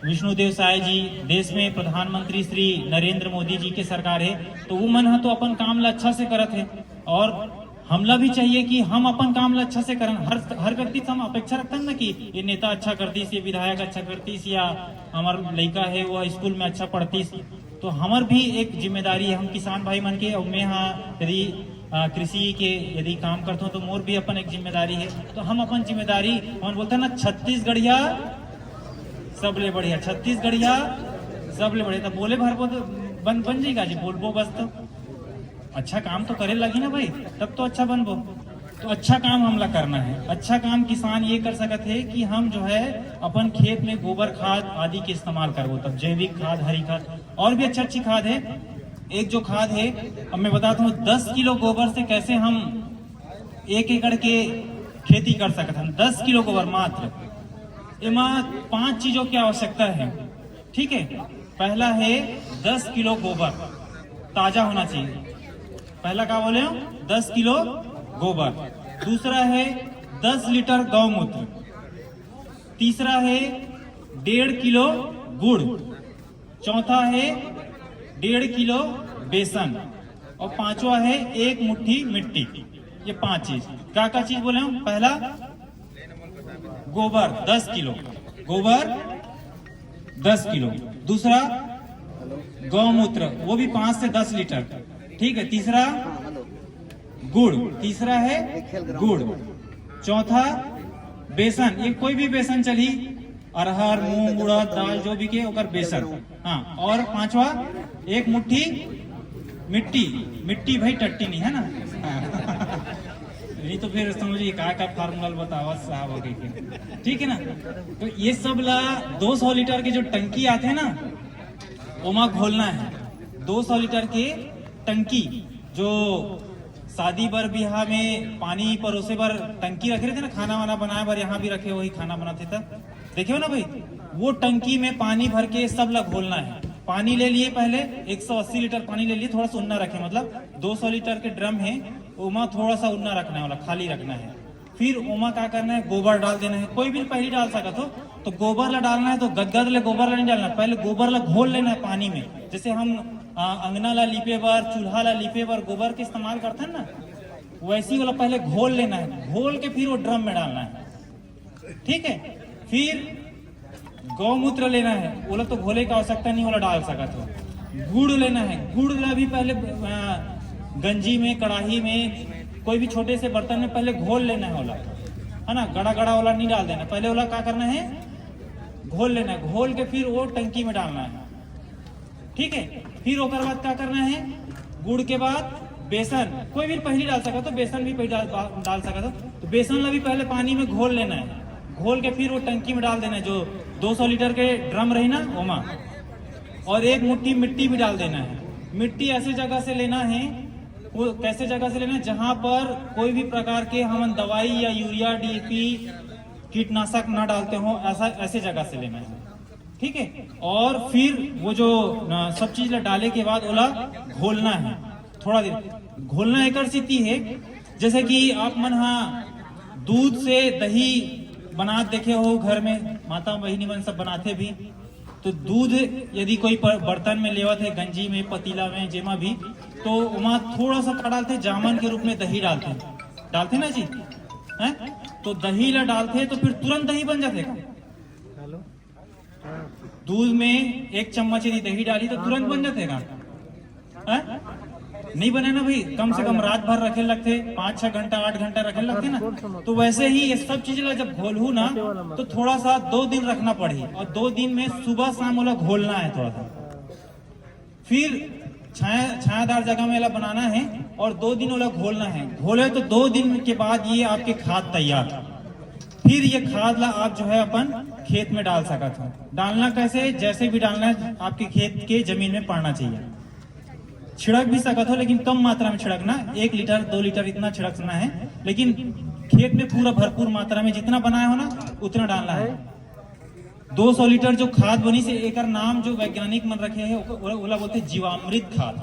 Speaker 1: विष्णुदेव साय जी, देश में प्रधानमंत्री श्री नरेंद्र मोदी जी के सरकार है, तो वो मन तो अपन काम ला अच्छा से करत है, और हमला भी चाहिए कि हम अपन काम ला अच्छा से करन। हर व्यक्ति से हम अपेक्षा रखते हैं ना कि ये नेता अच्छा करतीस, ये विधायक अच्छा करतीस, या हमार लड़का है वो स्कूल में अच्छा पढ़तीस। तो हमार भी एक जिम्मेदारी है, हम किसान भाई मन के, और मैं हाँ यदि कृषि के यदि काम करता हूँ तो मोर भी अपन एक जिम्मेदारी है। तो हम अपन जिम्मेदारी, हम बोलते हैं ना छत्तीसगढ़िया सबले बढ़िया, छत्तीसगढ़िया सबले बढ़िया, तो बोले भर बन जाएगा जी, बोलबो बस तो अच्छा काम तो करे लगी ना भाई, तब तो अच्छा बनबो। तो अच्छा काम हमला करना है। अच्छा काम किसान ये कर सकते है कि हम जो है अपन खेत में गोबर खाद आदि के इस्तेमाल करबो, तब जैविक खाद, हरी खाद, और भी अच्छी खाद है। एक जो खाद है, अब मैं बताता हूँ 10 किलो गोबर से कैसे हम 1 एकड़ के खेती कर सकते हैं। 10 किलो गोबर मात्र, इसमें 5 चीजों की आवश्यकता है, ठीक है। पहला है 10 किलो गोबर ताजा होना चाहिए, पहला क्या बोले हो 10 किलो गोबर। दूसरा है 10 लीटर गौमूत्र। तीसरा है 1.5 किलो गुड़। चौथा है 1.5 किलो बेसन। और पांचवा है 1 मुट्ठी मिट्टी। ये 5 चीज, क्या चीज बोले हम? पहला गोबर 10 किलो, गोबर 10 किलो। दूसरा गौमूत्र, वो भी 5 से 10 लीटर, ठीक है। तीसरा गुड़, तीसरा है गुड़। चौथा बेसन, ये कोई भी बेसन चली, अरहर, मूंग, उड़द दाल जो भी के ओकर बेसन, हाँ। और पांचवा 1 मुट्ठी मिट्टी। मिट्टी भाई टट्टी नहीं है ना, नहीं तो फिर समझिए का फार्मूला बतावा साहब हो गई, ठीक है ना। तो ये सब ला 200 लीटर के जो टंकी आते हैं ना, ओमा घोलना है। 200 लीटर के टंकी, जो शादी बर बिहार में पानी परोसे बर टंकी रखे रहते ना, खाना वाना बनाए बर, यहाँ भी रखे वही खाना बनाते तब देखे हो ना भाई, वो टंकी में पानी भर के सब लग घोलना है। पानी ले लिए पहले 180 लीटर पानी ले लिए, थोड़ा सा उन्ना रखे, मतलब 200 लीटर के ड्रम है, उमा थोड़ा सा उन्ना रखना है, वाला खाली रखना है। फिर उमा क्या करना है, गोबर डाल देना है। कोई भी पहले डाल सका तो गोबर ला डालना है, तो गदगद ले गोबर ला नहीं डालना, पहले गोबर ला घोल लेना है पानी में। जैसे हम अंगना ला लिपे बार, चूल्हा ला लिपे बार गोबर के इस्तेमाल करते हैं ना, वैसी वाला पहले घोल लेना है। घोल के फिर वो ड्रम में डालना है, ठीक है। फिर गौमूत्र लेना है, वो तो घोले की आवश्यकता नहीं, वाला डाल सका तो। गुड़ लेना है, गुड़ ला भी पहले गंजी में, कढ़ाई में, कोई भी छोटे से बर्तन में पहले घोल लेना है, वाला है ना। गड़ा गड़ा वाला नहीं डाल देना, पहले वाला क्या करना है, घोल लेना है। घोल के फिर वो टंकी में डालना है, ठीक है। फिर ओकर बाद क्या करना है, गुड़ के बाद बेसन, कोई भी पहले डाल सका तो, बेसन भी पहले डाल सका तो बेसन ला भी पहले पानी में घोल लेना है। घोल के फिर वो टंकी में डाल देना है, जो 200 लीटर के ड्रम रही ना ओमा। और 1 मुट्ठी मिट्टी भी डाल देना है। मिट्टी ऐसे जगह से लेना है, वो कैसे जगह से लेना है, जहां पर कोई भी प्रकार के हम दवाई या यूरिया डीएपी कीटनाशक ना डालते हो, ऐसे जगह से लेना है, ठीक है। और फिर वो जो सब चीज डाले के बाद ओला घोलना है, थोड़ा देर घोलना। एक स्थिति है जैसे कि आप मन हाँ दूध से दही बना देखे हो घर में, माता बहिनी मन सब बनाते भी। तो दूध यदि कोई बर्तन में लेवत है, गंजी में, पतीला में, जेमा भी, तो वहाँ थोड़ा सा क्या डालते, जामन के रूप में दही डालते ना जी, हैं? तो दही ला डालते तो फिर तुरंत दही बन जाते। दूध में 1 चम्मच यदि दही डाली तो तुरंत बन जाते का? नहीं बने ना भाई, कम से कम रात भर रखे लगते, 5-6 घंटा 8 घंटा रखे लगते ना। तो वैसे ही ये सब चीज जब घोलू ना तो थोड़ा सा 2 दिन रखना पड़ी, और 2 दिन में सुबह शाम वाला घोलना है थोड़ा सा, फिर छायादार जगह में बनाना है और 2 दिन वाला घोलना है। घोले तो 2 दिन के बाद ये आपके खाद तैयार। फिर ये खाद ला आप जो है अपन खेत में डाल सकते हो। डालना कैसे, जैसे भी डालना है आपके खेत के जमीन में पड़ना चाहिए। छिड़क भी सकते हो लेकिन कम मात्रा में छिड़कना, 1 लीटर 2 लीटर इतना छिड़कना है, लेकिन खेत में पूरा भरपूर मात्रा में जितना बनाया हो ना उतना डालना है। 200 लीटर जो खाद बनी से, एक नाम जो वैज्ञानिक मन रखे हैं ओला बोलते जीवामृत खाद,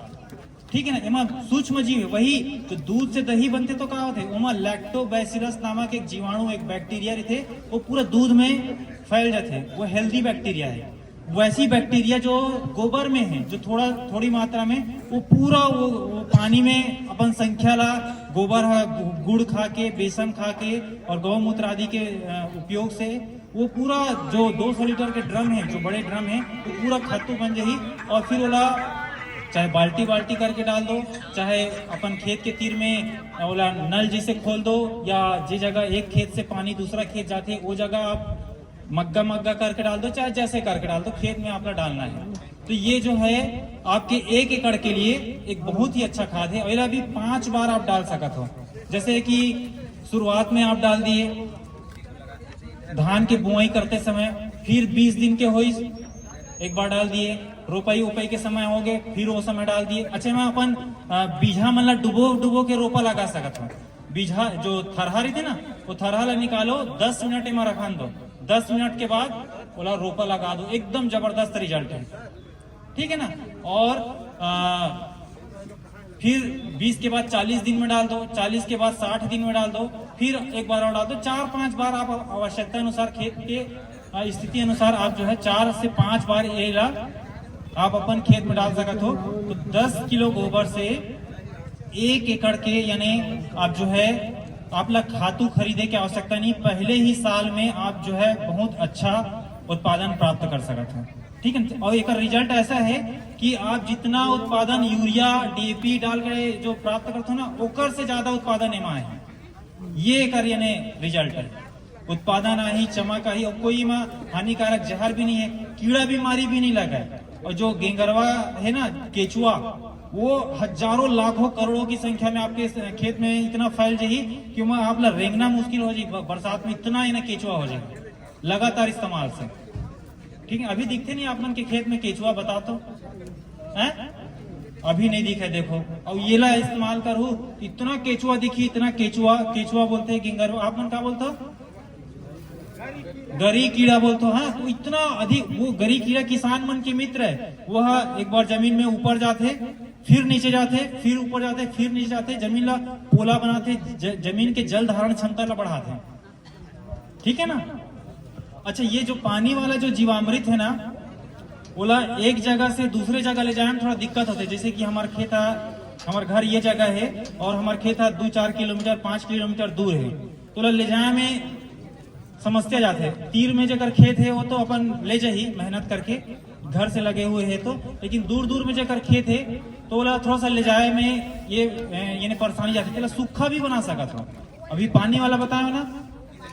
Speaker 1: ठीक है ना। एमा सूक्ष्म जीव वही तो दूध से दही बनते तो क्या होते, ओमा लैक्टोबैसिलस नामक एक जीवाणु, एक बैक्टीरिया रहते, वो पूरा दूध में फैल जाते, वो हेल्दी बैक्टीरिया है। वैसी बैक्टीरिया जो गोबर में है, जो थोड़ी मात्रा में, वो पूरा वो पानी में अपन संख्या ला गोबर गुड़ खा के, बेसन खा के और गौमूत्र आदि के उपयोग से वो पूरा जो 200 लीटर के ड्रम है, जो बड़े ड्रम है, वो पूरा खत्तू बन जाही। और फिर ओला चाहे बाल्टी करके डाल दो, चाहे अपन खेत के तीर में ओला नल जैसे खोल दो, या जिस जगह एक खेत से पानी दूसरा खेत जाते वो जगह आप मग्गा करके डाल दो, चाहे जैसे करके डाल दो, खेत में आपका डालना है। तो ये जो है आपके 1 एकड़ के लिए एक बहुत ही अच्छा खाद है। और भी 5 बार आप डाल सकते हो। जैसे कि शुरुआत में आप डाल दिए धान की बुआई करते समय, फिर 20 दिन के हुई 1 बार डाल दिए, रोपाई के समय हो गए फिर वो समय डाल दिए। अच्छा मैं अपन बीजा मतलब डुबो के रोपा लगा सकता हूँ। बीजा जो थरहा रही थे ना, वो थरहा ला निकालो, 10 मिनट में रखान दो, 10 मिनट के बाद बोला रोपा लगा दो, एकदम जबरदस्त रिजल्ट है, ठीक है ना। और फिर 20 के बाद 40 दिन में डाल दो, 40 के बाद 60 दिन में डाल दो, फिर 1 बार और डाल दो। 4-5 बार आप आवश्यकता अनुसार, खेत के स्थिति अनुसार आप जो है 4 से 5 बार ये आप अपन खेत में डाल सकते हो। तो 10 किलो गोबर से 1 एकड़ के, यानी आप जो है आप लोग खातू खरीदे की आवश्यकता नहीं, पहले ही साल में आप जो है बहुत अच्छा उत्पादन प्राप्त कर सकते हो, ठीक है। और एक रिजल्ट ऐसा है कि आप जितना उत्पादन यूरिया डीएपी डाल के जो प्राप्त करते हो ना, ओकर से ज्यादा उत्पादन एमा है। ये एक यानी रिजल्ट है, उत्पादन आई, चमक आई, और कोई में हानिकारक जहर भी नहीं है, कीड़ा बीमारी भी नहीं लगा है। और जो गेंगरवा है ना, केचुआ, वो हजारों लाखों करोड़ों की संख्या में आपके खेत में इतना फैल जाही कि वहाँ आप रेंगना मुश्किल हो जाए, बरसात में इतना ना केचुआ हो जाए लगातार इस्तेमाल से, ठीक है। अभी दिखते नहीं आप मन के खेत में केचुआ, बता तो है? अभी नहीं दिखा, देखो। और ये ला इस्तेमाल करूँ, इतना केचुआ दिखी, इतना केचुआ बोलते हैं गेंगरवा, आप मन क्या बोलते हो? गरी कीड़ा बोलते हो। हाँ, तो इतना अधिक वो गरी कीड़ा किसान मन के मित्र है। वह एक बार जमीन में ऊपर जाते, फिर नीचे जाते, फिर ऊपर जाते, फिर नीचे जाते, जमीन ला पोला बनाते, जमीन के जल धारण क्षमता ला बढ़ाते, ठीक है ना। अच्छा, ये जो पानी वाला जो जीवामृत है ना, बोला एक जगह से दूसरे जगह ले जाने में थोड़ा दिक्कत होती है। जैसे कि हमारे खेत है, हमारे घर ये जगह है और हमारे खेत है 2-4 किलोमीटर 5 किलोमीटर दूर है, तो ले जाने में समस्या जाते हैं। तीर में जगह खेत है वो तो अपन ले जाही मेहनत करके, घर से लगे हुए है तो, लेकिन दूर में जगह खेत है तो बोला थोड़ा सा ले जाए में ये परेशानी जाती है। सूखा भी बना सकता था, अभी पानी वाला बताया ना,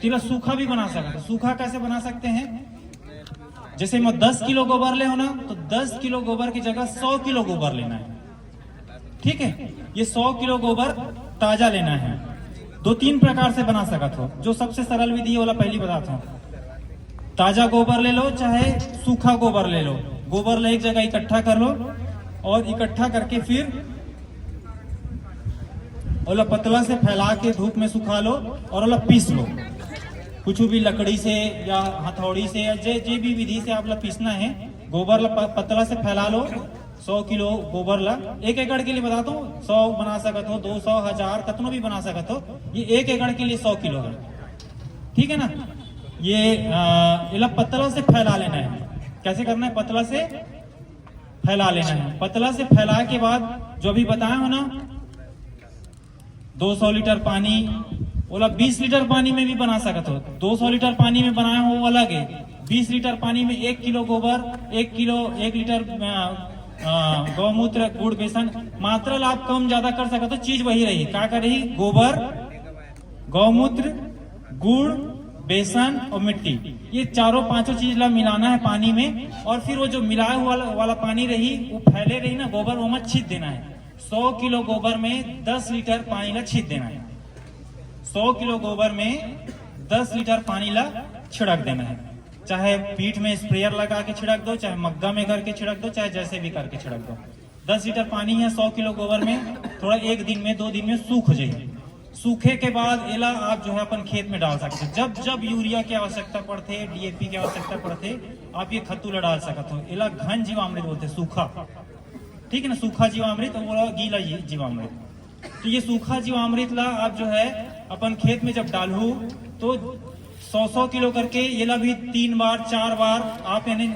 Speaker 1: तो सूखा भी बना सकता। सूखा कैसे बना सकते हैं? जैसे मैं 10 किलो गोबर ले हो ना, तो 10 किलो गोबर की जगह 100 किलो गोबर लेना है, ठीक है। ये 100 किलो गोबर ताजा लेना है। 2-3 प्रकार से बना सकते हो। जो सबसे सरल विधि है वाला पहली बताता हूँ। ताजा गोबर ले लो, चाहे सूखा गोबर ले लो। गोबर ले एक जगह इकट्ठा कर लो, और इकट्ठा करके फिर ओला पतला से फैला के धूप में सुखा लो, और ओला पीस लो, कुछ भी लकड़ी से या हथौड़ी से या जे भी विधि से आप ला पीसना है। गोबर ला पतला से फैला लो, 100 किलो गोबर ला, 1 एकड़ के लिए बताता हूँ, 100 बना सकते हो, 200, 1000 कतनो भी बना सकते हो। ये 1 एकड़ के लिए 100 किलो है, ठीक है ना। ये इला पतला से फैला लेना है। कैसे करना है? पतला से फैला लेना है। पतला से फैलाए के बाद जो भी बताया हो ना 200 लीटर पानी, बोला 20 लीटर पानी में भी बना सकते हो। 200 लीटर पानी में बनाया हो वो अलग है। 20 लीटर पानी में 1 किलो गोबर, 1 लीटर गौमूत्र, गुड़, बेसन, मात्रा आप कम ज्यादा कर सकते हो, चीज वही रही। क्या कर रही? गोबर, गौमूत्र, गुड़, बेसन और मिट्टी, ये चारों पांचों चीज ला मिलाना है पानी में। और फिर वो जो मिलाया हुआ वाला पानी रही वो फैले रही ना गोबर, वो मत छीट देना है। 100 किलो गोबर में 10 लीटर पानी ला छीट देना है। 100 किलो गोबर में 10 लीटर पानी ला छिड़क देना है। चाहे पीठ में स्प्रेयर लगा के छिड़क दो, चाहे मग्गा में करके छिड़क दो, चाहे जैसे भी करके छिड़क दो। 10 लीटर पानी है 100 किलो गोबर में, थोड़ा 1 दिन में 2 दिन में सूख जाए। सूखे के बाद एला आप जो है अपन खेत में डाल सकते हैं। जब जब यूरिया की आवश्यकता पड़ते, डीएपी की आवश्यकता पड़ते, आप ये खत्तू ला डाल सकते हो। एला घन जीवामृत बोलते, सूखा, ठीक है ना, सूखा जीवामृत और गीला जीवामृत। तो ये सूखा जीवामृत ला आप जो है अपन खेत में जब डालू तो 100 किलो करके ये ला भी 3 बार 4 बार आप यानी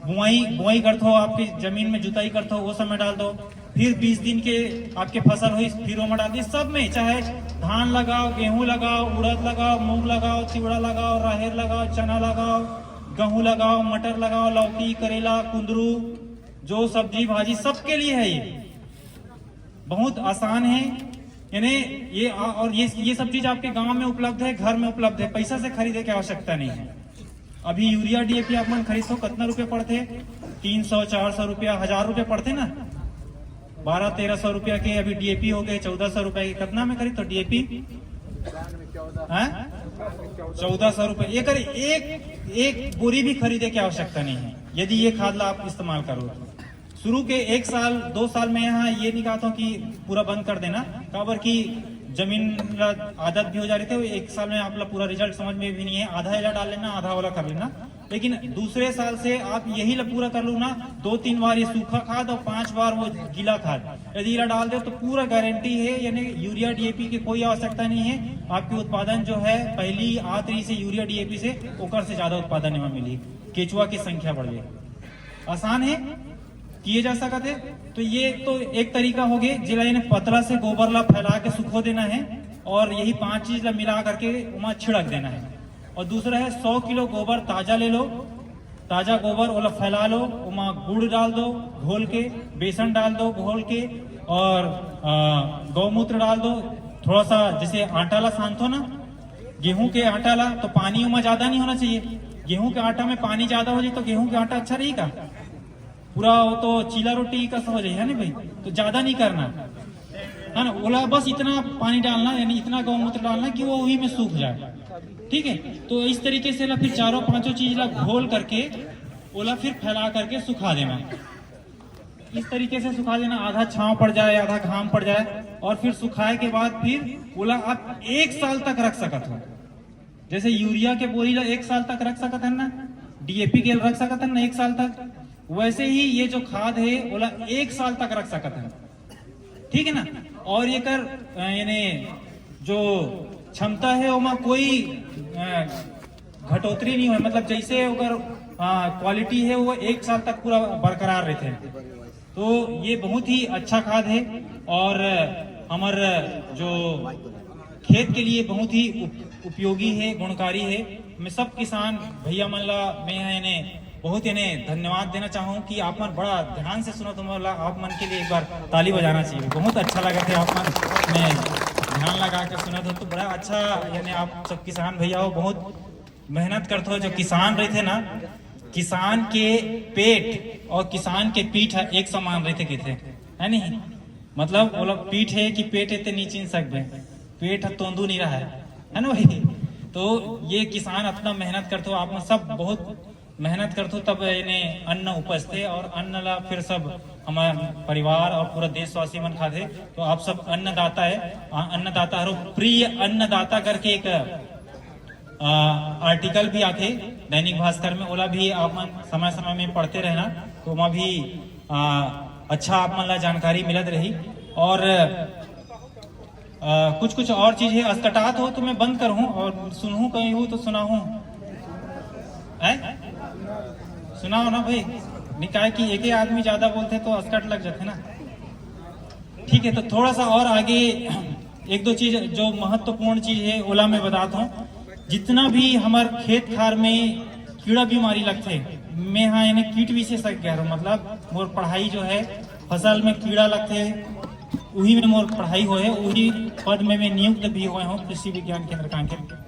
Speaker 1: बुआई करते हो, आपकी जमीन में जुताई करते हो, वो समय डाल दो। फिर 20 दिन के आपके फसल हुई फिर वो में डाल दी। सब में चाहे धान लगाओ, गेहूं लगाओ, उड़द लगाओ, मूंग लगाओ, चिवड़ा लगाओ, राहेर लगाओ, चना लगाओ, गेहूं लगाओ, मटर लगाओ, लौकी, करेला, कुंदरू, जो सब्जी भाजी सबके लिए है। ये बहुत आसान है, यानी ये सब चीज आपके गांव में उपलब्ध है, घर में उपलब्ध है, पैसा से खरीदे की आवश्यकता नहीं है। अभी यूरिया डीएपी आप मन खरीदो कितना रुपए पड़ते? 300, 400 रुपया, 1000 रुपये पड़ते ना। 1200-1300 रुपया के अभी डीएपी हो गए 1400 रुपए के। कितना में खरीद तो डीएपी 1400 रुपए। एक बोरी भी खरीदे की आवश्यकता नहीं है यदि ये खाद ला आप इस्तेमाल करो। शुरू के 1 साल 2 साल में यहाँ ये नहीं कहता हूँ कि पूरा बंद कर देना, काबर की जमीन आदत भी हो जा रही थी। 1 साल में आप पूरा रिजल्ट समझ में भी नहीं है, आधा इला डाल लेना, आधा वाला कर लेना। लेकिन दूसरे साल से आप यही पूरा कर लो ना, 2-3 बार ये सूखा खाद और 5 बार वो गीला खाद यदि इला डाल दे तो पूरा गारंटी है, यानी यूरिया डीएपी की कोई आवश्यकता नहीं है। आपकी उत्पादन जो है पहली आतरी से यूरिया डीएपी से ओकर से ज्यादा उत्पादन में मिली, केचुआ की संख्या बढ़ गई। आसान है, किए जा सकते है। तो ये तो एक तरीका हो गया जिला इन्हें पतला से गोबर ला फैला के सुखो देना है और यही 5 चीज ला मिला करके वहां छिड़क देना है। और दूसरा है 100 किलो गोबर ताजा ले लो, ताजा गोबर ओला फैला लो, वहां गुड़ डाल दो घोल के, बेसन डाल दो घोल के, और गौमूत्र डाल दो। थोड़ा सा जैसे आटा ला सानतो ना, गेहूं के आटा ला, तो पानी में ज्यादा नहीं होना चाहिए। गेहूं के आटा में पानी ज्यादा हो जाए तो गेहूं के आटा अच्छा रहेगा, पूरा वो तो चीला रोटी का हो जाए, है ना भाई। तो ज्यादा नहीं करना है ना, ओला बस इतना पानी डालना, यानी इतना गौमूत्र डालना कि वो वही में सूख जाए, ठीक है। तो इस तरीके से फिर 4-5 चीज ला घोल करके ओला फिर फैला करके सुखा देना। इस तरीके से सुखा देना, आधा छांव पड़ जाए, आधा घाम पड़ जाए, और फिर सुखाए के बाद फिर ओला आप 1 साल तक रख सकते हो। जैसे यूरिया के बोरी ला 1 साल तक रख सकते हैं ना, डीएपी के रख सकते हैं ना 1 साल तक, वैसे ही ये जो खाद है ओला 1 साल तक रख सकते हैं, ठीक है ना। और ये कर यानी जो क्षमता है वो कोई घटोतरी नहीं हो, मतलब जैसे अगर क्वालिटी है वो 1 साल तक पूरा बरकरार रहते हैं। तो ये बहुत ही अच्छा खाद है और हमारे जो खेत के लिए बहुत ही उपयोगी है, गुणकारी है। मैं सब किसान भैया मन ला मैं बहुत इन्हें धन्यवाद देना चाहूँ कि आप मन बड़ा ध्यान से सुनो, तुम्हारा आप मन के लिए एक बार ताली बजाना चाहिए। बहुत अच्छा लगा था, आप मन में ध्यान लगा कर सुना था तो बड़ा अच्छा, यानी आप सब किसान भैया हो बहुत मेहनत करते हो। जो किसान रहते ना, किसान के पेट और किसान के पीठ एक समान रहते कहते है नहीं, मतलब वो लोग पीठ है कि पेट है नहीं चीन सकते, पेट तोंदू नहीं रहा है ना भाई। तो ये किसान अपना मेहनत करते हो, आप में सब बहुत मेहनत करते हो, तब इन्हें अन्न उपजते और अन्न ला फिर सब हमारा परिवार और पूरा देशवासी मन खाते। तो आप सब अन्नदाता है, अन्नदाता हरो प्रिय अन्नदाता करके एक आर्टिकल भी आते दैनिक भास्कर में, ओला भी आप मन समय समय में पढ़ते रहना, तो वहाँ भी अच्छा आप मन ला जानकारी मिलत रही। और कुछ और चीज है, अस्कटात हो तो मैं बंद करूँ और सुनूं कहीं हो तो सुनाऊं। सुनाओ ना भाई, निकाय की एक ही आदमी ज्यादा बोलते तो अस्कट लग जाते ना। ठीक है, तो थोड़ा सा और आगे एक दो चीज जो महत्वपूर्ण चीज है ओला में बताता हूँ। जितना भी हमारे खेत खार में कीड़ा बीमारी लगते, मैं हाँ इन्हें कीट विशेषज्ञ कह रहा हूँ। मतलब मोर पढ़ाई जो है फसल में कीड़ा लगते वही में मोर पढ़ाई हो है, वही पद में मैं नियुक्त भी हुए हूँ कृषि विज्ञान केंद्र कांकेर।